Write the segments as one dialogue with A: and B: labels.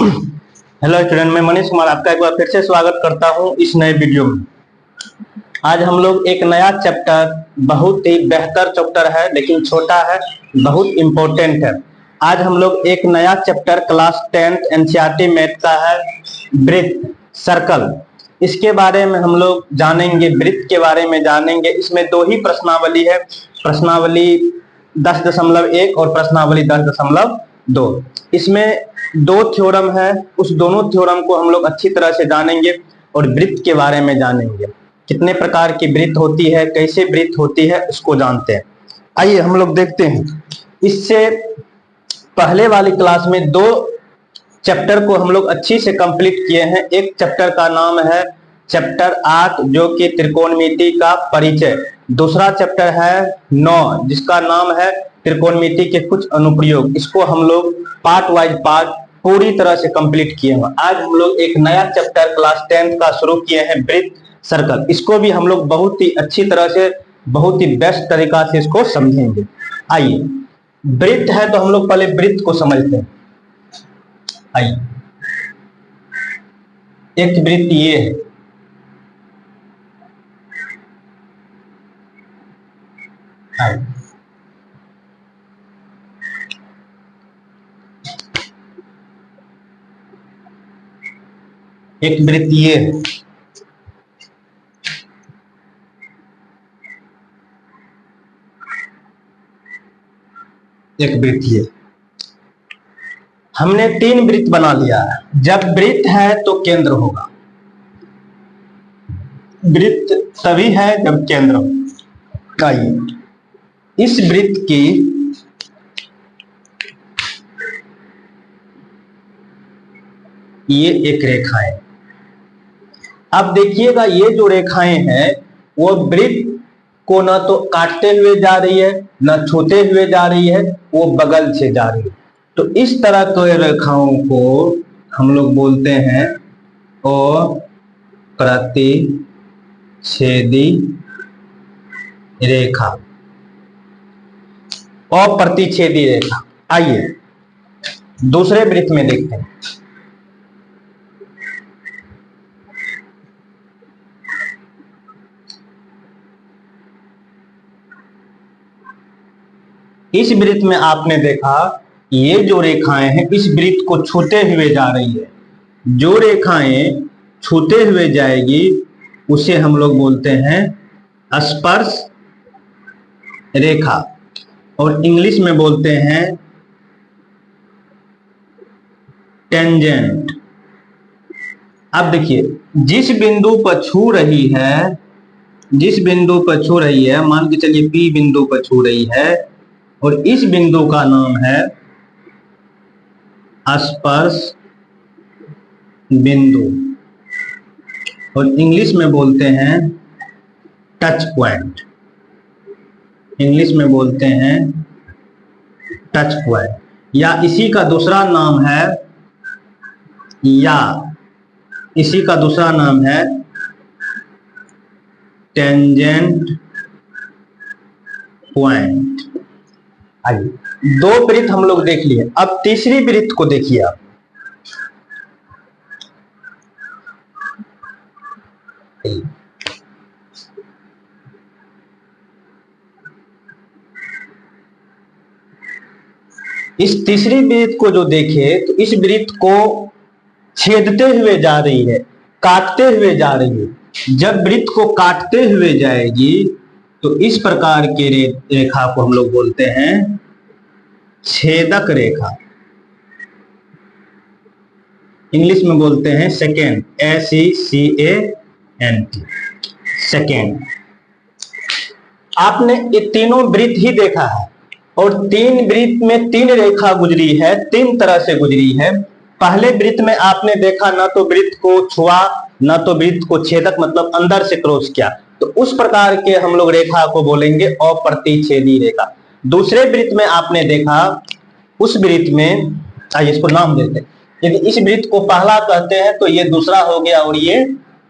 A: Hello student, मैं मनीष कुमार आपका एक बार फिर से स्वागत करता हूं इस नए वीडियो में। आज हम लोग एक नया चैप्टर, बहुत ही बेहतर चैप्टर है लेकिन छोटा है, बहुत इंपॉर्टेंट है। आज हम लोग एक नया chapter class 10th NCERT math का है, वृत्त, सर्कल। इसके बारे में हम लोग जानेंगे, वृत्त के बारे में जानेंगे। इसमें दो ही प्रश्नावली है, प्रश्नावली 10.1 और प्रश्नावली 10.2। इसमें दो थ्योरम है, उस दोनों थ्योरम को हम लोग अच्छी तरह से जानेंगे और वृत्त के बारे में जानेंगे। कितने प्रकार की वृत्त होती है, कैसे वृत्त होती है, उसको जानते हैं। आइए हम लोग देखते हैं। इससे पहले वाली क्लास में दो चैप्टर को हम लोग अच्छी से कंप्लीट किए हैं। एक चैप्टर का नाम है चैप्टर 8 जो कि त्रिकोणमिति का परिचय। दूसरा चैप्टर है 9 जिसका नाम है त्रिकोणमिति के कुछ अनुप्रयोग। इसको हम लोग पार्ट वाइज पार्ट पूरी तरह से कंप्लीट किए हैं। आज हम लोग एक नया चैप्टर क्लास 10th का शुरू किए हैं, वृत्त, सर्कल। इसको भी हम लोग बहुत ही अच्छी तरह से, बहुत ही बेस्ट तरीका से इसको समझेंगे। आइए, वृत्त है तो हम लोग पहले वृत्त को समझते हैं। आइए, एक वृत्त ये है, एक वृत्त ये है, एक वृत्त ये। हमने 3 वृत्त बना लिया है। जब वृत्त है तो केंद्र होगा। वृत्त तभी है जब केंद्र हो। आइए, इस वृत्त की ये एक रेखा है। अब देखिएगा, ये जो रेखाएं हैं वो वृत्त को न तो काटते हुए जा रही है, न छूते हुए जा रही है, वो बगल से जा रही है। तो इस तरह के रेखाओं को हम लोग बोलते हैं अप्रतिच्छेदी रेखा। अप्रतिच्छेदी रेखा। आइए दूसरे वृत्त में देखते हैं। इस वृत्त में आपने देखा ये जो रेखाएं हैं इस वृत्त को छूते हुए जा रही है। जो रेखाएं छूते हुए जाएगी उसे हम लोग बोलते हैं स्पर्श रेखा, और इंग्लिश में बोलते हैं टेंजेंट। अब देखिए, जिस बिंदु पर छू रही है, जिस बिंदु पर छू रही है, मान के चलिए P बिंदु पर छू रही है, और इस बिंदु का नाम है स्पर्श बिंदु, और इंग्लिश में बोलते हैं टच पॉइंट। इंग्लिश में बोलते हैं टच पॉइंट, या इसी का दूसरा नाम है, या इसी का दूसरा नाम है टेंजेंट पॉइंट। आइए, 2 वृत्त हम लोग देख लिए। अब तीसरी वृत्त को देखिए आप। इस तीसरी वृत्त को जो देखे तो इस वृत्त को छेदते हुए जा रही है, काटते हुए जा रही है। जब वृत्त को काटते हुए जाएगी तो इस प्रकार के रेखा को हम लोग बोलते हैं छेदक रेखा। इंग्लिश में बोलते हैं सेकेंड, SECANT, सेकेंड। आपने ये तीनों वृत्त ही देखा है, और 3 वृत्त में 3 रेखा गुजरी है, 3 तरह से गुजरी है। पहले वृत्त में आपने देखा न तो वृत्त को छुआ, न तो वृत्त को छेदक मतलब अंदर से क्रॉस किया, तो उस प्रकार के हम लोग रेखा को बोलेंगे अप्रतिच्छेदी रेखा। दूसरे वृत्त में आपने देखा, उस वृत्त में, आइए इसको नाम देते हैं। यदि इस वृत्त को पहला कहते हैं तो ये दूसरा हो गया और ये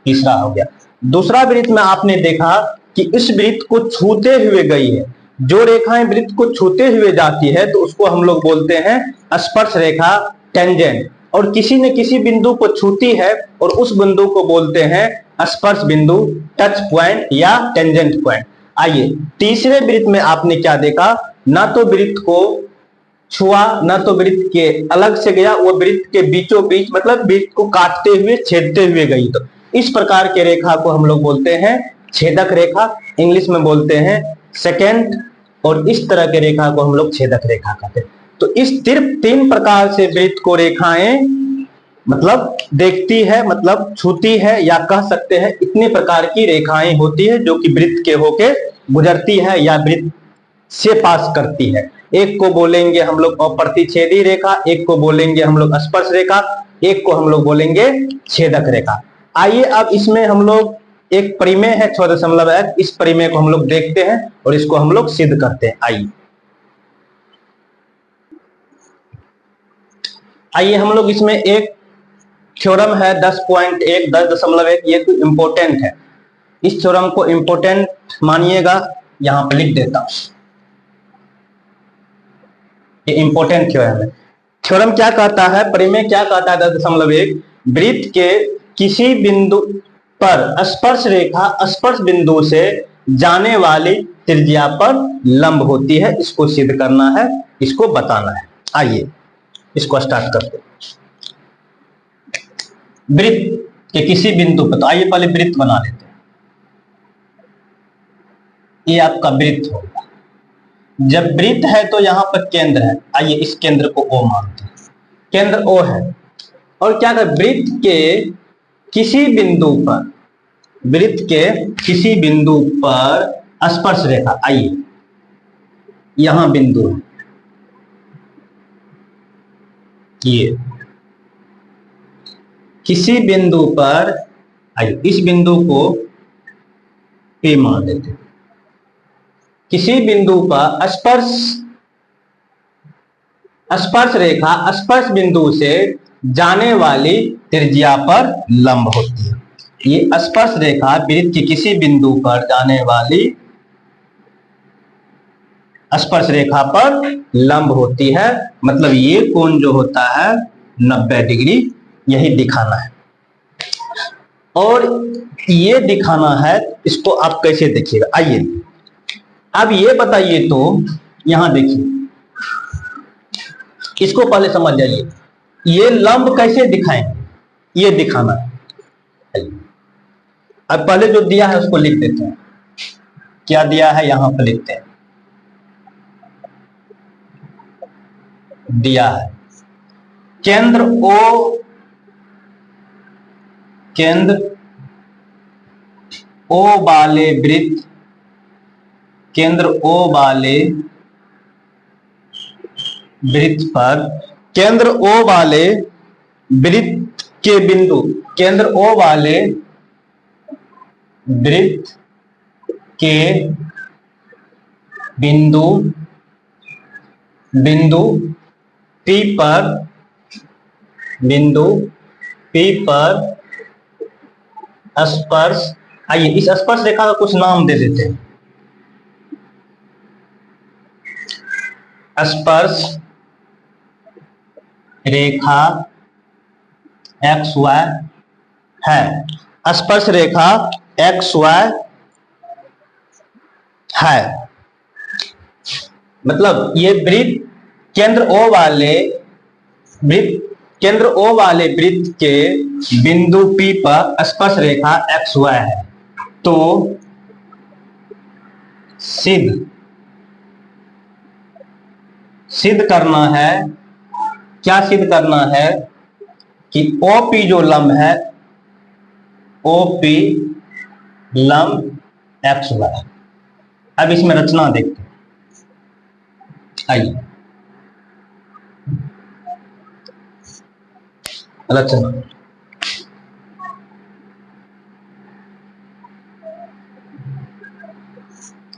A: तीसरा हो गया। दूसरा वृत्त में आपने देखा कि इस वृत्त को छूते हुए गई है। जो रेखाएं वृत्त को छूते हुए जाती है तो उसको हम लोग बोलते हैं स्पर्श रेखा, टेंजेंट। और किसी न किसी बिंदु को छूती है और उस बिंदु को बोलते हैं स्पर्श बिंदु, टच पॉइंट या टेंजेंट पॉइंट। आइए तीसरे वृत्त में आपने क्या देखा, ना तो वृत्त को छुआ ना तो वृत्त के अलग से गया, वो वृत्त के बीचों बीच मतलब वृत्त को काटते हुए छेदते हुए गई। तो इस प्रकार के रेखा को हम लोग बोलते हैं छेदक रेखा, इंग्लिश में बोलते हैं सेकेंड, और इस तरह के रेखा को हम लोग छेदक रेखा कहते हैं। तो इस सिर्फ 3 प्रकार से वृत्त को रेखाएं मतलब देखती है, मतलब छूती है, या कह सकते हैं इतने प्रकार की रेखाएं होती है जो कि वृत्त के होके गुजरती है या वृत्त से पास करती है। एक को बोलेंगे हम लोग अप्रतिच्छेदी रेखा, एक को बोलेंगे हम लोग स्पर्श रेखा, एक को हम लोग बोलेंगे छेदक रेखा। आइए अब इसमें हम लोग एक परिमेय है 6.1, इस परिमेय को हम लोग देखते हैं और इसको हम लोग सिद्ध करते हैं। आइए हम लोग इसमें एक थ्योरम है 10.1, ये तो इंपोर्टेंट है, इस थ्योरम को इंपोर्टेंट मानिएगा, यहां पर लिख देता हूं। ये इंपोर्टेंट थ्योरम है। थ्योरम क्या कहता है, परिमेय क्या कहता है 10.1, वृत्त के किसी बिंदु पर स्पर्श रेखा स्पर्श बिंदु से जाने वाली त्रिज्या पर लंब होती है। इसको सिद्ध करना है, इसको बताना है। आइए इसको स्टार्ट करते हैं। वृत्त के किसी बिंदु पर, तो आइए पहले वृत्त बना लेते हैं। ये आपका वृत्त होगा। जब वृत्त है तो यहां पर केंद्र है, आइए इस केंद्र को O मानते हैं, केंद्र O है। और क्या कर वृत्त के किसी बिंदु पर, वृत्त के किसी बिंदु पर स्पर्श रेखा, आइए यहां बिंदु है ये, किसी बिंदु पर, आइए इस बिंदु को P मान लेते हैं। किसी बिंदु पर स्पर्श रेखा स्पर्श बिंदु से जाने वाली त्रिज्या पर लंब होती है। ये स्पर्श रेखा वृत्त के किसी बिंदु पर जाने वाली स्पर्श रेखा पर लंब होती है, मतलब ये कोण जो होता है 90 डिग्री, यही दिखाना है। और ये दिखाना है, इसको आप कैसे देखिएगा, आइए अब ये बताइए, तो यहां देखिए, इसको पहले समझ जाइए, ये लंब कैसे दिखाएंगे, ये दिखाना है। अब पहले जो दिया है उसको लिख देते हैं, क्या दिया है यहां पर लिखते हैं, दिया है केंद्र O वाले वृत्त, केंद्र O वाले वृत्त पर, केंद्र O वाले वृत्त के बिंदु, केंद्र O वाले वृत्त के बिंदु P पर स्पर्श, आइए इस स्पर्श रेखा का कुछ नाम दे देते हैं। स्पर्श रेखा XY है, स्पर्श रेखा XY है, मतलब ये वृत्त केंद्र O वाले वृत्त के बिंदु P पर स्पर्श रेखा XY है। तो सिद्ध करना है, क्या सिद्ध करना है कि OP जो लंब है, OP लंब XY। अब इसमें रचना देखते हैं, आइए रचना,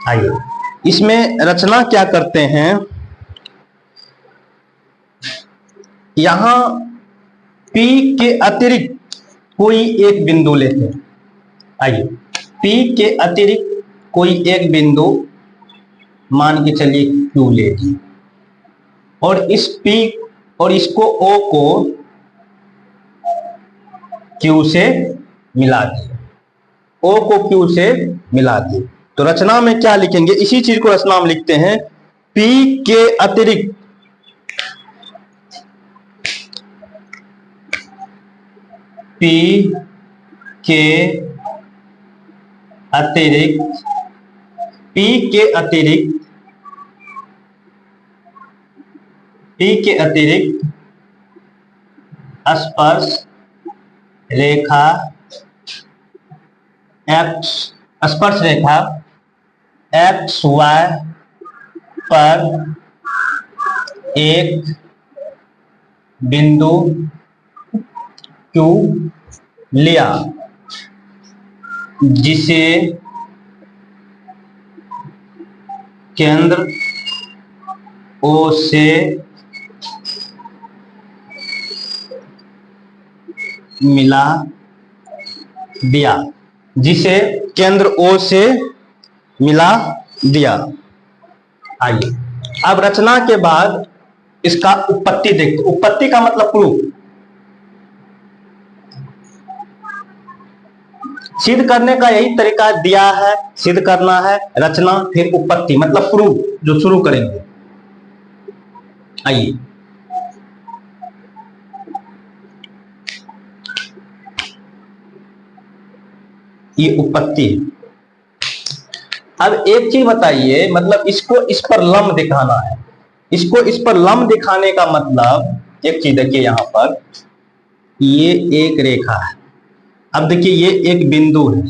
A: आइए इसमें रचना क्या करते हैं, यहां P के अतिरिक्त कोई एक बिंदु लेते हैं। आइए P के अतिरिक्त कोई एक बिंदु मान के चलिए Q ले लीजिए, और इस P और इसको O को क्यू से मिला दिए, ओ को क्यू से मिला दिए। तो रचना में क्या लिखेंगे, इसी चीज को रचना में लिखते हैं, पी के अतिरिक्त पी के अतिरिक्त पी के अतिरिक्त पी के अतिरिक्त स्पर्श रेखा एक्स स्पर्श रेखा एक्स वाई पर एक बिंदु क्यू लिया, जिसे केंद्र ओ से मिला दिया, जिसे केंद्र ओ से मिला दिया। आइए अब रचना के बाद इसका उत्पत्ति देखते। उत्पत्ति का मतलब प्रूफ, सिद्ध करने का यही तरीका दिया है, सिद्ध करना है, रचना फिर उत्पत्ति मतलब प्रूफ जो शुरू करेंगे। आइए ये उत्पत्ति। अब एक चीज बताइए, मतलब इसको इस पर लंब दिखाना है, इसको इस पर लंब दिखाने का मतलब एक चीज देखिए, यहां पर ये एक रेखा है। अब देखिए ये एक बिंदु है,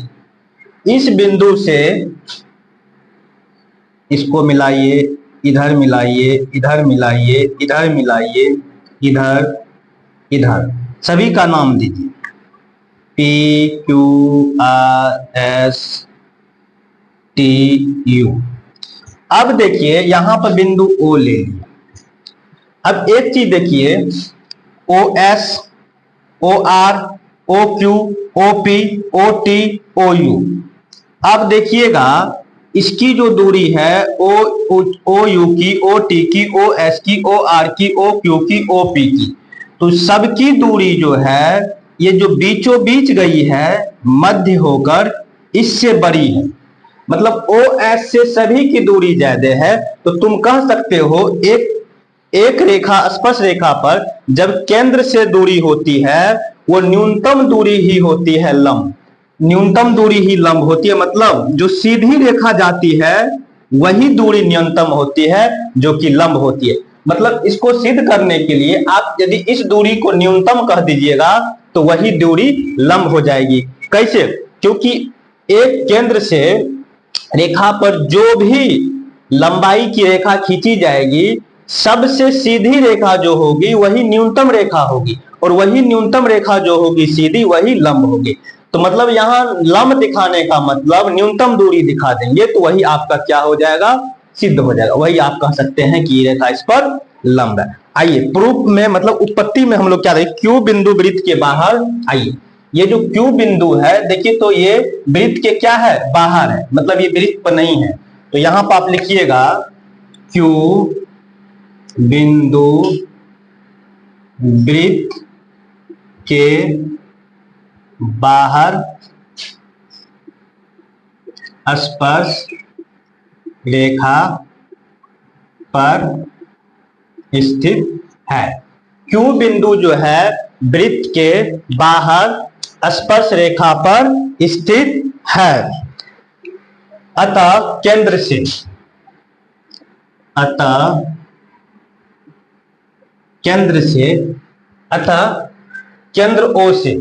A: इस बिंदु से इसको मिलाइए, इधर मिलाइए, इधर मिलाइए, इधर मिलाइए, इधर इधर, सभी का नाम दीजिए, P Q R S T U. अब देखिए यहां पर बिंदु ओ ले लिया। अब एक चीज देखिए, O S, O R, O Q, O P, O T, O U. अब देखिएगा इसकी जो दूरी है ओ यू की, ओ टी की, ओ एस की, ओ आर की, ओ क्यू की, ओ पी की, तो सबकी दूरी जो है ये जो बीचों बीच गई है मध्य होकर इससे बड़ी है, मतलब ओ एस से सभी की दूरी ज्यादा है। तो तुम कह सकते हो एक रेखा स्पर्श रेखा पर जब केंद्र से दूरी होती है वो न्यूनतम दूरी ही होती है लंब, न्यूनतम दूरी ही लंब होती है, मतलब जो सीधी रेखा जाती है वही दूरी न्यूनतम होती है जो कि लंब होती है। मतलब इसको सिद्ध करने के लिए आप यदि इस दूरी को न्यूनतम कह दीजिएगा तो वही दूरी लंब हो जाएगी। कैसे? क्योंकि एक केंद्र से रेखा पर जो भी लंबाई की रेखा खींची जाएगी सबसे सीधी रेखा जो होगी वही न्यूनतम रेखा होगी, और वही न्यूनतम रेखा जो होगी सीधी वही लंब होगी। तो मतलब यहां लंब दिखाने का मतलब न्यूनतम दूरी दिखा देंगे तो वही आपका क्या हो जाएगा, सिद्ध हो जाएगा, वही आप कह सकते हैं कि ये रेखा इस पर लंब है। आइए प्रूफ में मतलब उत्पत्ति में हम लोग क्या देखें, क्यू बिंदु वृत्त के बाहर। आइए ये जो क्यू बिंदु है देखिए, तो ये वृत्त के क्या है, बाहर है, मतलब ये वृत्त पर नहीं है। तो यहां पर आप लिखिएगा क्यू बिंदु वृत्त के बाहर स्पर्श रेखा पर स्थित है। क्यू बिंदु जो है वृत्त के बाहर स्पर्श रेखा पर स्थित है। अतः केंद्र से, अतः केंद्र से, अतः केंद्र ओ से,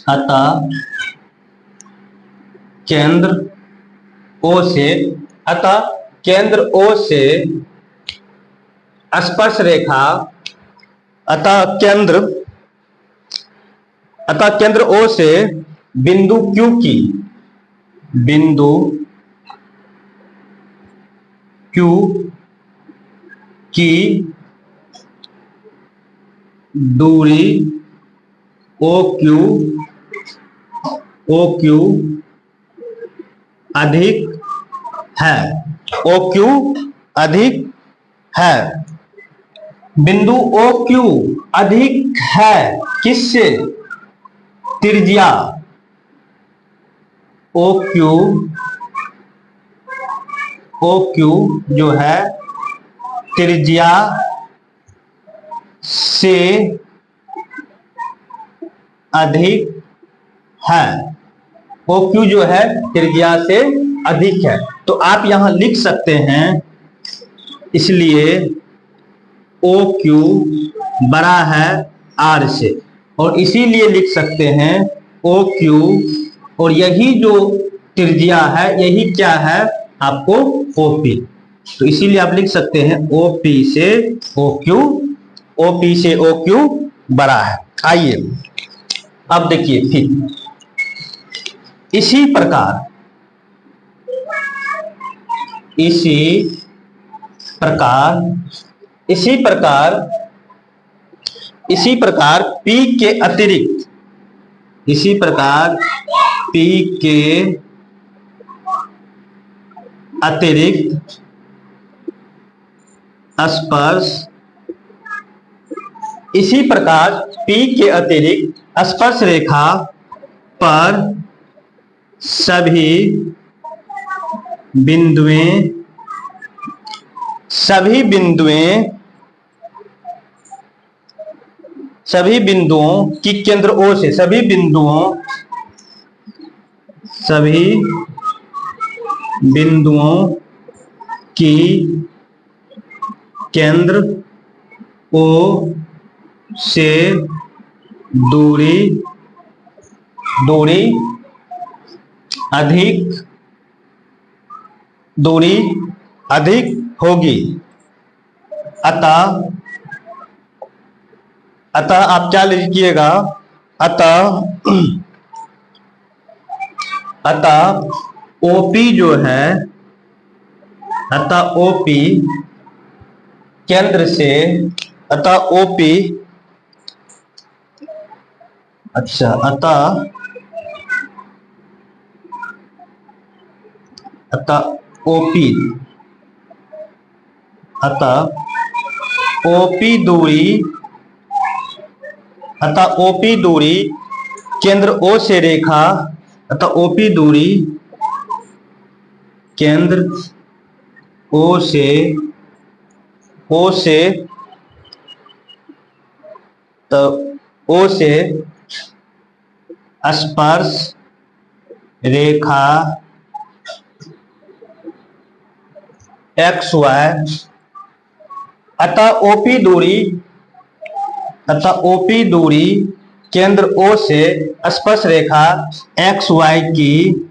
A: अतः केंद्र ओ से, अतः केंद्र ओ से स्पर्श रेखा, अतः केंद्र ओ से बिंदु क्यू की, बिंदु क्यू की दूरी ओ क्यू अधिक है, ओ क्यू अधिक है। बिंदु ओ क्यू अधिक है किससे? त्रिज्या ओ क्यू जो है त्रिज्या से अधिक है। ओ क्यू जो है त्रिज्या से अधिक है। तो आप यहां लिख सकते हैं, इसलिए ओ क्यू बड़ा है आर से, और इसीलिए लिख सकते हैं ओ क्यू, और यही जो त्रिज्या है यही क्या है आपको ओपी। तो इसीलिए आप लिख सकते हैं ओपी से ओ क्यू बड़ा है। आइए अब देखिए फिर इसी प्रकार P के अतिरिक्त स्पर्श, इसी प्रकार P के अतिरिक्त स्पर्श रेखा पर सभी बिंदुओं की केंद्र O से, सभी बिंदुओं की केंद्र O से दूरी अधिक होगी। अतः आप क्या लिखिएगा, अतः OP जो है, अतः OP केंद्र से, अतः OP OP दूरी केंद्र O से रेखा, अतः OP दूरी केंद्र O से स्पर्श रेखा XY, अतः OP दूरी केंद्र O से स्पर्श रेखा XY की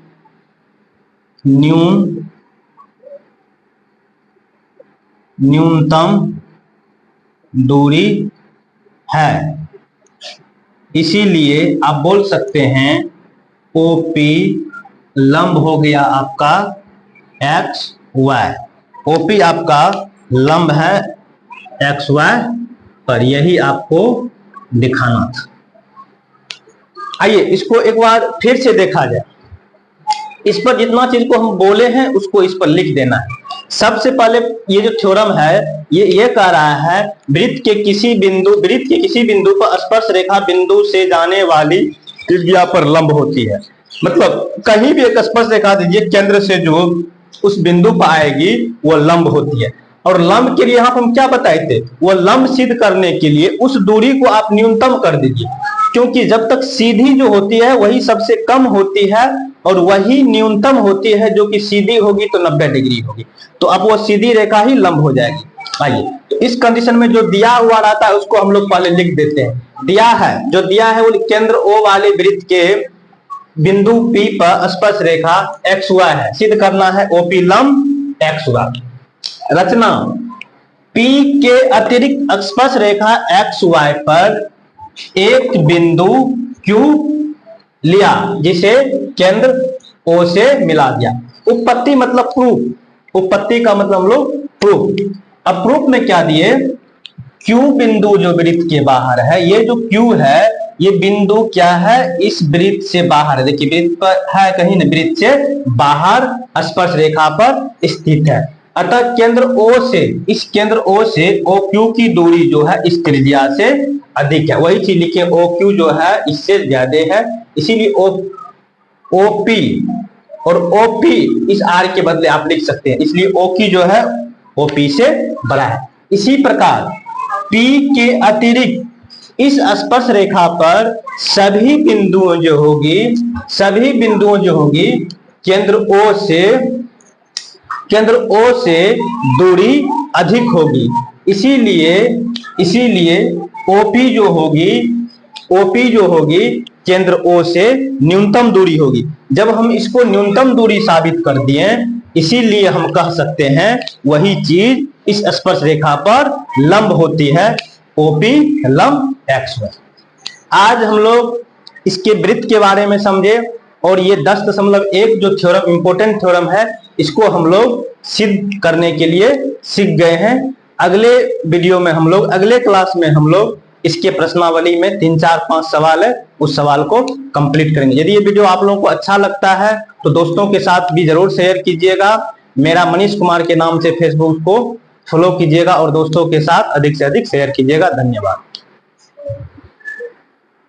A: न्यूनतम दूरी है। इसीलिए आप बोल सकते हैं OP लंब हो गया आपका XY, OP आपका लंब है XY पर, यही आपको दिखाना था। आइए इसको एक बार फिर से देखा जाए। इस पर जितना चीज को हम बोले हैं उसको इस पर लिख देना है। सबसे पहले ये जो थ्योरम है ये कह रहा है वृत्त के किसी बिंदु पर स्पर्श रेखा बिंदु से जाने वाली त्रिज्या पर लंब होती है। मतलब कहीं भी एक स्पर्श रेखा दीजिए, केंद्र से जो उस बिंदु पर आएगी वो लंब होती है। और लंब के लिए यहाँ पर हम क्या बताए थे, वो लंब सिद्ध करने के लिए उस दूरी को आप न्यूनतम कर दीजिए, क्योंकि जब तक सीधी जो होती है वही सबसे कम होती है और वही न्यूनतम होती है, जो कि सीधी होगी तो 90 डिग्री होगी, तो अब वो सीधी रेखा ही लंब हो जाएगी। आइए तो इस कंडीशन में जो दिया हुआ रहता है उसको हम लोग पहले लिख देते हैं। जो दिया है वो केंद्र O वाले वृत्त के बिंदु P पर स्पर्श रेखा XY है, सिद्ध करना है OP लंब XY। रचना P के अतिरिक्त स्पर्श रेखा XY पर एक बिंदु Q लिया जिसे केंद्र O से मिला दिया। उत्पत्ति मतलब प्रूफ, उत्पत्ति का मतलब हम लोग प्रूफ। अब प्रूफ में क्या दिए, Q बिंदु जो वृत्त के बाहर है, ये जो Q है ये बिंदु क्या है, इस वृत्त से बाहर है। देखिए वृत्त पर है कहीं न, वृत्त से बाहर स्पर्श रेखा पर स्थित है। अतः केंद्र O से, इस केंद्र O से OQ की दूरी जो है इस त्रिज्या से अधिक है। वही चीज लिखे, OQ जो है इससे ज्यादा है, इसीलिए OP और OP इस R के बदले आप लिख सकते हैं, इसलिए OQ जो है OP से बड़ा है। इसी प्रकार P के अतिरिक्त इस स्पर्श रेखा पर सभी बिंदुओं जो होगी केंद्र O से दूरी अधिक होगी, इसीलिए OP जो होगी केंद्र O से न्यूनतम दूरी होगी। जब हम इसको न्यूनतम दूरी साबित कर दिए, इसीलिए हम कह सकते हैं वही चीज इस स्पर्श रेखा पर लंब होती है, OP लंब XY। आज हम लोग इसके वृत्त के बारे में समझे और ये 10.1 जो थ्योरम इंपॉर्टेंट थ्योरम है, इसको हम लोग सिद्ध करने के लिए सीख गए हैं। अगले वीडियो में अगले क्लास में हम लोग इसके प्रश्नावली में 3, 4, 5 सवाल है, उस सवाल को कंप्लीट करेंगे। यदि ये वीडियो आप लोगों को अच्छा लगता है तो दोस्तों के साथ भी जरूर शेयर कीजिएगा। मेरा मनीष कुमार के नाम से फेसबुक को फॉलो कीजिएगा और दोस्तों के साथ अधिक से अधिक शेयर कीजिएगा। धन्यवाद।